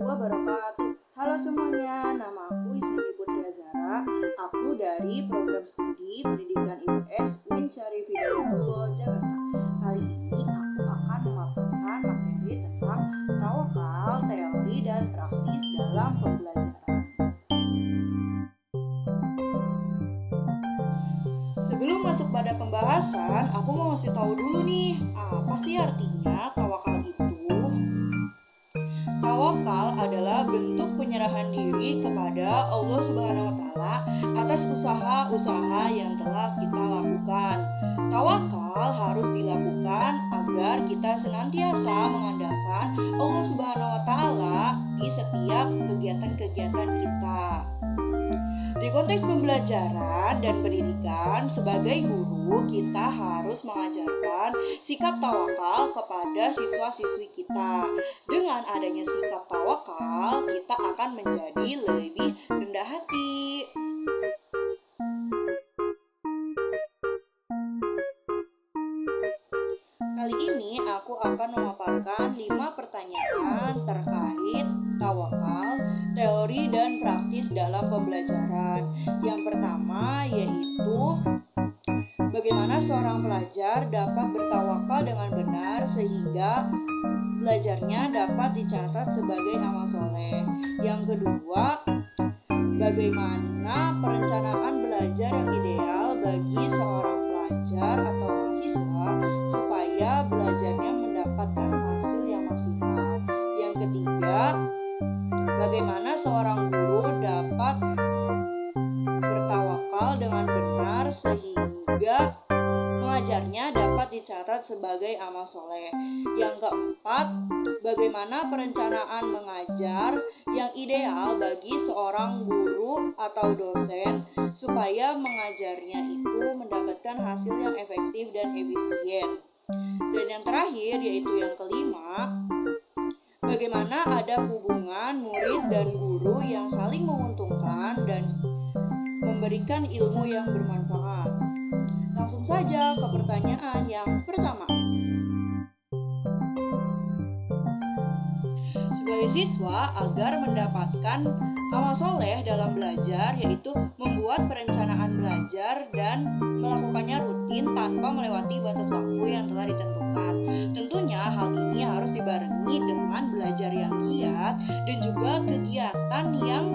wabarakatuh. Halo semuanya, nama aku Isnati Putri Azhara. Aku dari program studi pendidikan IPS UIN Syarif Hidayatullah Jakarta. Kali ini aku akan memaparkan materi tentang tawakal, teori dan praktis dalam pembelajaran. Sebelum masuk pada pembahasan, aku mau ngasih tahu dulu nih, apa sih artinya tawakal itu? Tawakal adalah bentuk penyerahan diri kepada Allah Subhanahu wa taala atas usaha-usaha yang telah kita lakukan. Tawakal harus dilakukan agar kita senantiasa mengandalkan Allah Subhanahu wa taala di setiap kegiatan-kegiatan kita. Di konteks pembelajaran dan pendidikan, sebagai guru, kita harus mengajarkan sikap tawakal kepada siswa-siswi kita. Dengan adanya sikap tawakal, kita akan menjadi lebih rendah hati. Kali ini aku akan memaparkan 5 pertanyaan terkait tawakal, teori dan praktis dalam pembelajaran. Yang pertama yaitu bagaimana seorang pelajar dapat bertawakal dengan benar sehingga belajarnya dapat dicatat sebagai amal soleh. Yang kedua, bagaimana perencanaan belajar yang ideal bagi seorang pelajar atau mahasiswa supaya belajarnya mendapatkan hasil yang maksimal. Yang ketiga, bagaimana seorang guru dapat bertawakal dengan benar sehingga mengajarnya dapat dicatat sebagai amal soleh. Yang keempat, bagaimana perencanaan mengajar yang ideal bagi seorang guru atau dosen supaya mengajarnya itu mendapatkan hasil yang efektif dan efisien. Dan yang terakhir yaitu yang kelima, bagaimana ada hubungan murid dan guru yang saling menguntungkan dan memberikan ilmu yang bermanfaat. Langsung saja ke pertanyaan yang pertama. Sebagai siswa, agar mendapatkan amal soleh dalam belajar yaitu membuat perencanaan belajar dan melakukannya rutin tanpa melewati batas waktu yang telah ditentukan. Tentunya hal ini harus dibarengi dengan belajar yang giat dan juga kegiatan yang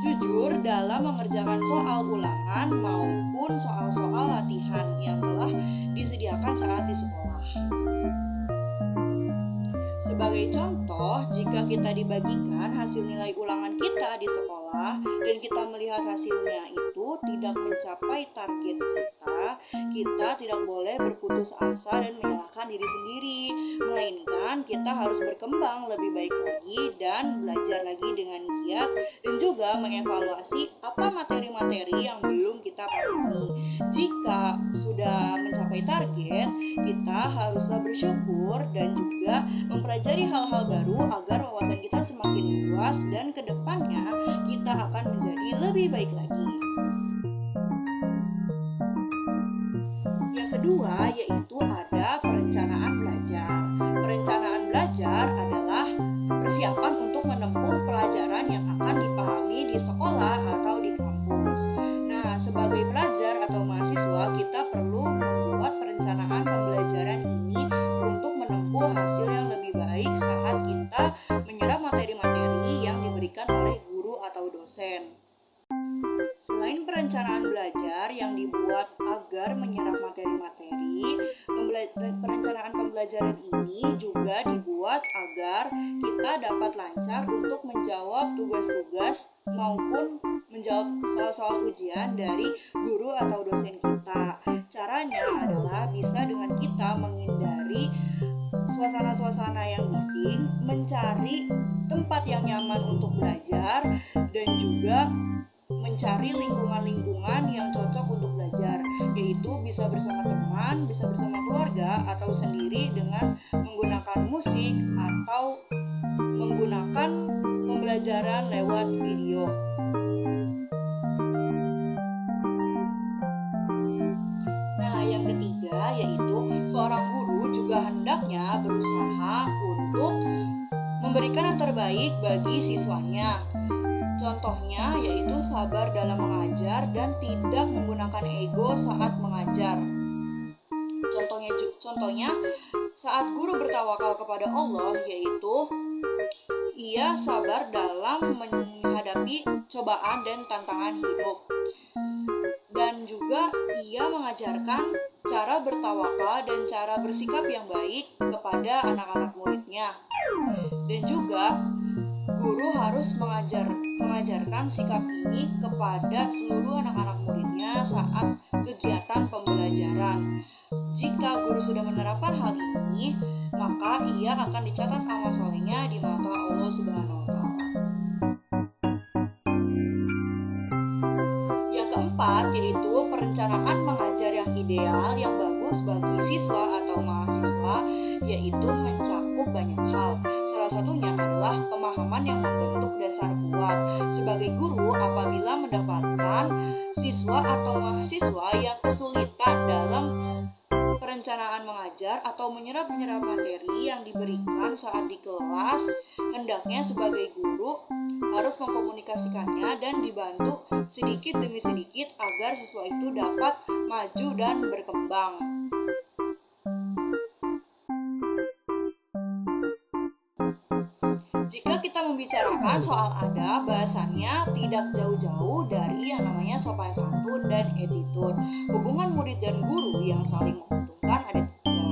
jujur dalam mengerjakan soal ulangan maupun soal-soal latihan yang telah disediakan saat di sekolah. Sebagai contoh, jika kita dibagikan hasil nilai ulangan kita di sekolah dan kita melihat hasilnya itu tidak mencapai target kita tidak boleh berputus asa dan menyalahkan diri sendiri, melainkan kita harus berkembang lebih baik lagi dan belajar lagi dengan giat dan juga mengevaluasi apa materi-materi yang belum kita pahami. Jika sudah mencapai target, kita haruslah bersyukur dan juga mempelajari hal-hal baru agar wawasan kita semakin luas dan kedepannya kita akan menjadi lebih baik lagi. Yang kedua yaitu ada perencanaan belajar. Perencanaan belajar adalah persiapan untuk menempuh pelajaran yang akan dipahami di sekolah atau di kampus. Nah, sebagai pelajar atau mahasiswa kita perlu membuat perencanaan pembelajaran ini untuk menempuh hasil yang lebih baik saat kita menyerap materi-materi yang diberikan oleh guru atau dosen. Selain perencanaan belajar yang dibuat agar menyerap materi-materi, perencanaan pembelajaran ini juga dibuat agar kita dapat lancar untuk menjawab tugas-tugas maupun menjawab soal-soal ujian dari guru atau dosen kita. Caranya adalah bisa dengan kita menghindari suasana-suasana yang bising, mencari tempat yang nyaman untuk belajar, dan juga mencari lingkungan-lingkungan yang cocok untuk belajar, yaitu bisa bersama teman, bisa bersama keluarga, atau sendiri dengan menggunakan musik atau menggunakan pembelajaran lewat video. Nah, yang ketiga yaitu seorang guru juga hendaknya berusaha untuk memberikan yang terbaik bagi siswanya. Contohnya yaitu sabar dalam mengajar dan tidak menggunakan ego saat mengajar. Contohnya saat guru bertawakal kepada Allah, yaitu ia sabar dalam menghadapi cobaan dan tantangan hidup. Dan juga ia mengajarkan cara bertawakal dan cara bersikap yang baik kepada anak-anak muridnya. Dan juga guru harus mengajarkan sikap ini kepada seluruh anak-anak muridnya saat kegiatan pembelajaran. Jika guru sudah menerapkan hal ini, maka ia akan dicatat amal solehnya di mata Allah Subhanahu wa Ta'ala. Yang keempat yaitu perencanaan mengajar yang ideal yang bagus bagi siswa atau mahasiswa, yaitu mencakup banyak hal. Salah satunya adalah pemahaman yang membentuk dasar kuat. Sebagai guru, apabila mendapatkan siswa atau mahasiswa yang kesulitan dalam perencanaan mengajar atau menyerap materi yang diberikan saat di kelas, hendaknya sebagai guru harus mengkomunikasikannya dan dibantu sedikit demi sedikit agar siswa itu dapat maju dan berkembang. Jika kita membicarakan soal adab, bahasannya tidak jauh-jauh dari yang namanya sopan santun dan attitude. Hubungan murid dan guru yang saling menguntungkan ada tiga,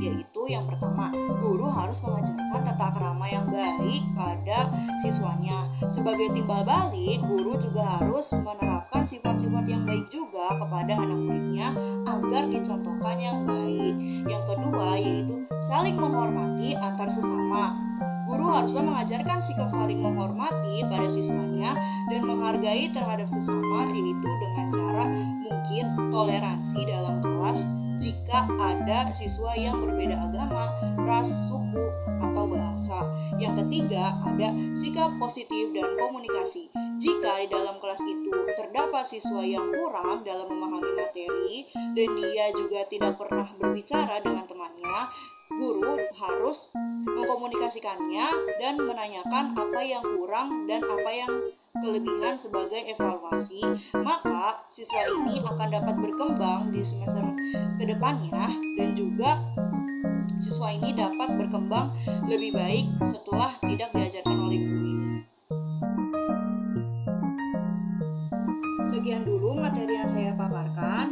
yaitu yang pertama, guru harus mengajarkan tata krama yang baik pada siswanya. Sebagai timbal balik, guru juga harus menerapkan sifat-sifat yang baik juga kepada anak muridnya agar dicontohkan yang baik. Yang kedua, yaitu saling menghormati antar sesama. Guru haruslah mengajarkan sikap saling menghormati pada siswanya dan menghargai terhadap sesama, yaitu dengan cara mungkin toleransi dalam kelas jika ada siswa yang berbeda agama, ras, suku, atau bahasa. Yang ketiga, ada sikap positif dan komunikasi. Jika di dalam kelas itu terdapat siswa yang kurang dalam memahami materi dan dia juga tidak pernah berbicara dengan temannya, guru harus mengkomunikasikannya dan menanyakan apa yang kurang dan apa yang kelebihan sebagai evaluasi, maka siswa ini akan dapat berkembang di semester kedepannya dan juga siswa ini dapat berkembang lebih baik setelah tidak diajarkan oleh guru ini. Sekian dulu materi yang saya paparkan.